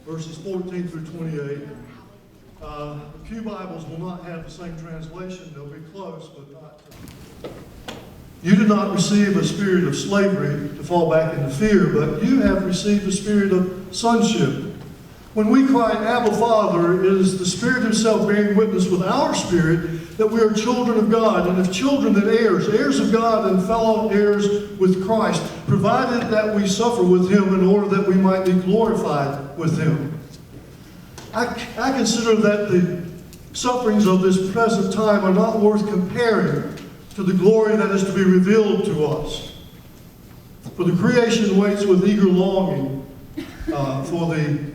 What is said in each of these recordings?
verses 14 through 28. The Pew Bibles will not have the same translation. They'll be close, but not. You did not receive a spirit of slavery to fall back into fear, but you have received a spirit of sonship. When we cry, Abba, Father, it is the Spirit Himself bearing witness with our spirit that we are children of God, and if children, then heirs, heirs of God and fellow heirs with Christ, provided that we suffer with Him in order that we might be glorified with Him. I consider that the sufferings of this present time are not worth comparing to the glory that is to be revealed to us. For the creation waits with eager longing for the...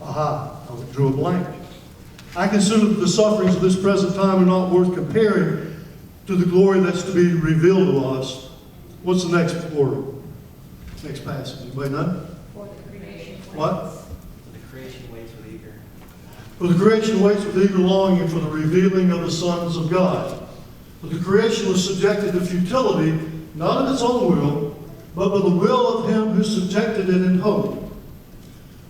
I drew a blank. I consider that the sufferings of this present time are not worth comparing to the glory that's to be revealed to us. What's the next word? Next passage. Anybody know? For the creation waits. What? The creation waits with eager. For the creation waits with eager longing for the revealing of the sons of God. For the creation was subjected to futility, not of its own will, but by the will of Him who subjected it in hope.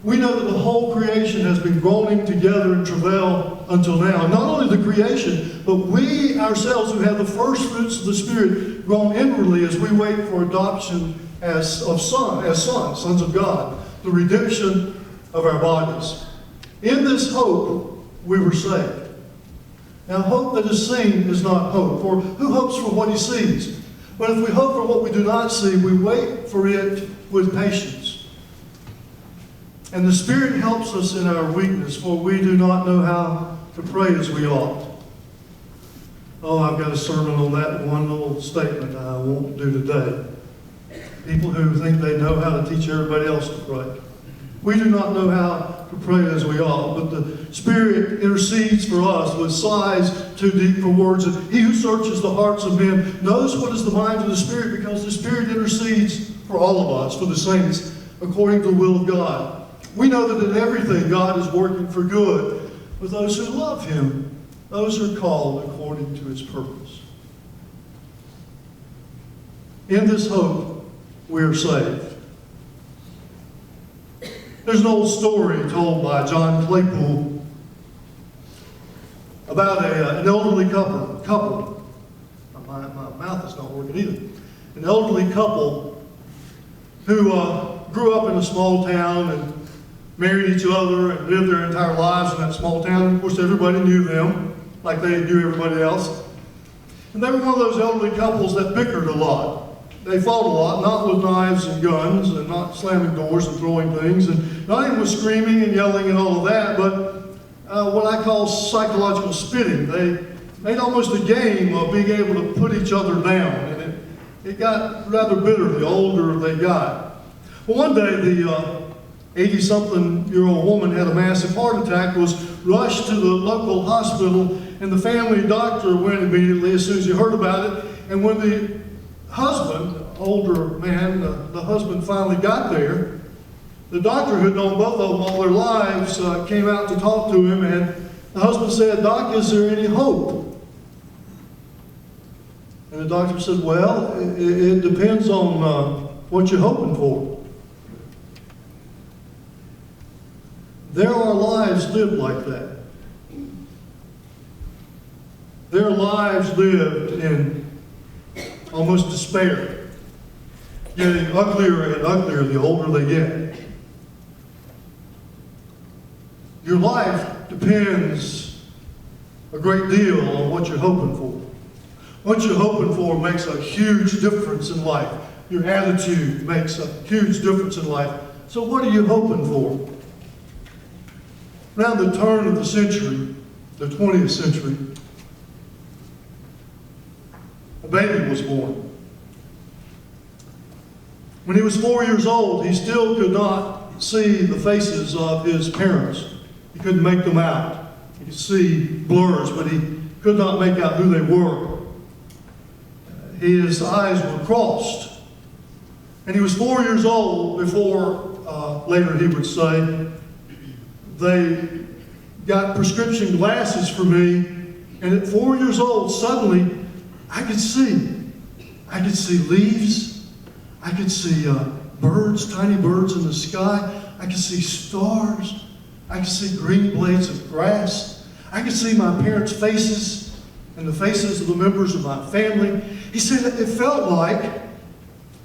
We know that the whole creation has been groaning together in travail until now. Not only the creation, but we ourselves who have the first fruits of the Spirit groan inwardly as we wait for adoption as sons of God, the redemption of our bodies. In this hope we were saved. Now hope that is seen is not hope, for who hopes for what he sees? But if we hope for what we do not see, we wait for it with patience. And the Spirit helps us in our weakness, for we do not know how to pray as we ought. Oh, I've got a sermon on that one little statement I won't do today. People who think they know how to teach everybody else to pray. We do not know how to pray as we ought, but the Spirit intercedes for us with sighs too deep for words. And He who searches the hearts of men knows what is the mind of the Spirit, because the Spirit intercedes for all of us, for the saints, according to the will of God. We know that in everything God is working for good with those who love Him, those who are called according to His purpose. In this hope, we are saved. There's an old story told by John Claypool about an elderly couple. My mouth is not working either. An elderly couple who grew up in a small town and married each other and lived their entire lives in that small town. Of course, everybody knew them like they knew everybody else. And they were one of those elderly couples that bickered a lot. They fought a lot, not with knives and guns, and not slamming doors and throwing things, and not even with screaming and yelling and all of that, but what I call psychological spitting. They made almost a game of being able to put each other down, and it got rather bitter the older they got. Well, one day the 80-something-year-old woman had a massive heart attack, was rushed to the local hospital, and the family doctor went immediately as soon as he heard about it. And when the husband, older man, the husband finally got there, the doctor who had known both of them all their lives came out to talk to him, and the husband said, "Doc, is there any hope?" And the doctor said, "Well, it depends on what you're hoping for." There are lives lived like that. There are lives lived in almost despair, getting uglier and uglier the older they get. Your life depends a great deal on what you're hoping for. What you're hoping for makes a huge difference in life. Your attitude makes a huge difference in life. So what are you hoping for? Around the turn of the century, the 20th century, a baby was born. When he was 4 years old, he still could not see the faces of his parents. He couldn't make them out. He could see blurs, but he could not make out who they were. His eyes were crossed. And he was 4 years old before, later he would say, they got prescription glasses for me, and at 4 years old, suddenly, I could see. I could see leaves. I could see birds, tiny birds in the sky. I could see stars. I could see green blades of grass. I could see my parents' faces and the faces of the members of my family. He said that it felt like,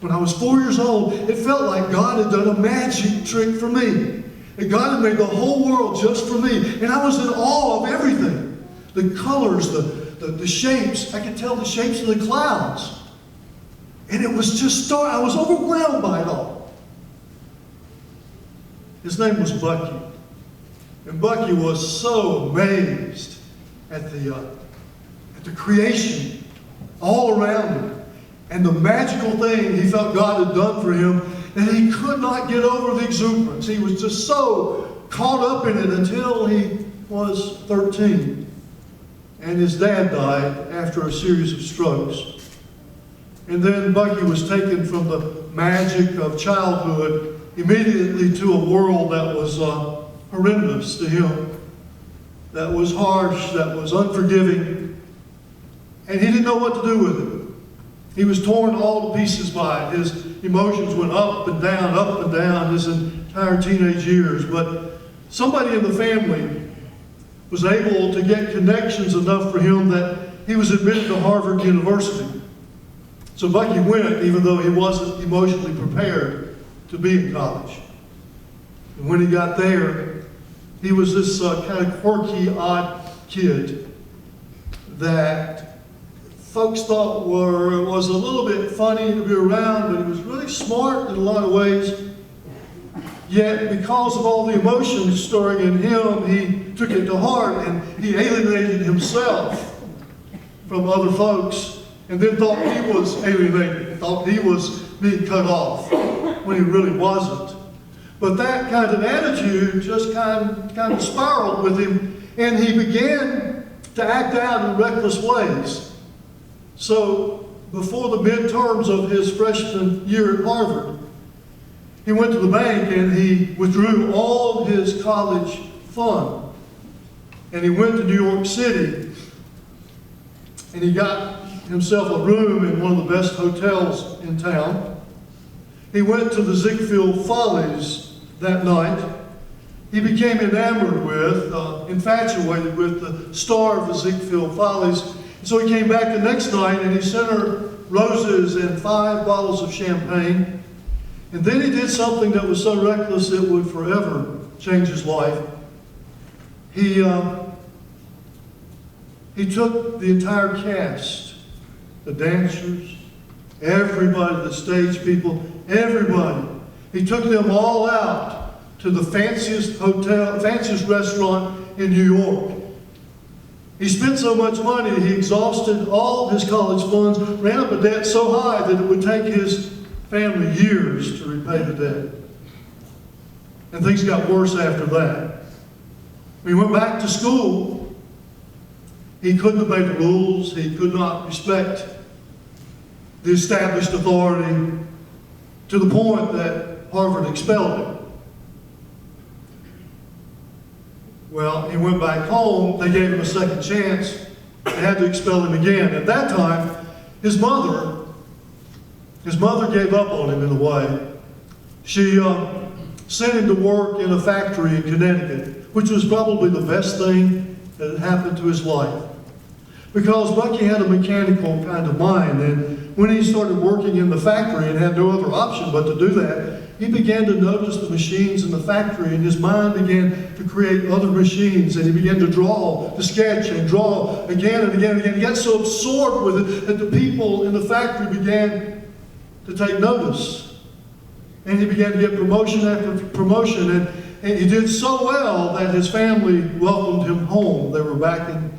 when I was 4 years old, it felt like God had done a magic trick for me. That God had made the whole world just for me. And I was in awe of everything. The colors, the shapes. I could tell the shapes of the clouds. And it was just I was overwhelmed by it all. His name was Bucky. And Bucky was so amazed at the creation all around him and the magical thing he felt God had done for him that he could not get over the exuberance. He was just so caught up in it until he was 13. And his dad died after a series of strokes. And then Bucky was taken from the magic of childhood immediately to a world that was horrendous to him, that was harsh, that was unforgiving, and he didn't know what to do with it. He was torn all to pieces by it. His emotions went up and down his entire teenage years. But somebody in the family was able to get connections enough for him that he was admitted to Harvard University. So Bucky went, even though he wasn't emotionally prepared to be in college. And when he got there, he was this kind of quirky, odd kid that folks thought was a little bit funny to be around, but he was really smart in a lot of ways. Yet, because of all the emotions stirring in him, he took it to heart and he alienated himself from other folks and then thought he was alienated, thought he was being cut off when he really wasn't. But that kind of attitude just kind of spiraled with him, and he began to act out in reckless ways. So before the midterms of his freshman year at Harvard, he went to the bank and he withdrew all his college fund. And he went to New York City and he got himself a room in one of the best hotels in town. He went to the Ziegfeld Follies that night. He became enamored with, infatuated with the star of the Ziegfeld Follies. So he came back the next night and he sent her roses and 5 bottles of champagne. And then he did something that was so reckless it would forever change his life. He took the entire cast, the dancers, everybody, the stage people, everybody. He took them all out to the fanciest hotel, fanciest restaurant in New York. He spent so much money, he exhausted all his college funds, ran up a debt so high that it would take his family years to repay the debt. And things got worse after that. When he went back to school, he couldn't obey the rules. He could not respect the established authority to the point that Harvard expelled him. Well, he went back home. They gave him a second chance. They had to expel him again. At that time, his mother gave up on him in a way. She sent him to work in a factory in Connecticut, which was probably the best thing that had happened to his life. Because Bucky had a mechanical kind of mind, and when he started working in the factory and had no other option but to do that, he began to notice the machines in the factory, and his mind began to create other machines, and he began to draw, to sketch and draw again and again and again. He got so absorbed with it that the people in the factory began to take notice. And he began to get promotion after promotion, and he did so well that his family welcomed him home. They were back in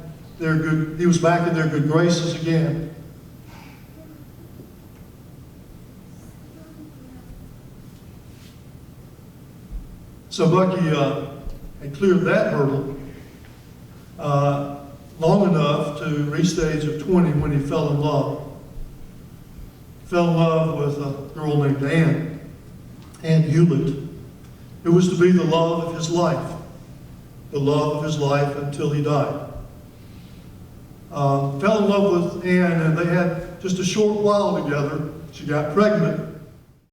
he was back in their good graces again. So Bucky had cleared that hurdle long enough to reach the age of 20 when he fell in love. Fell in love with a girl named Ann Hewlett. It was to be the love of his life. The love of his life until he died. Fell in love with Ann, and they had just a short while together. She got pregnant.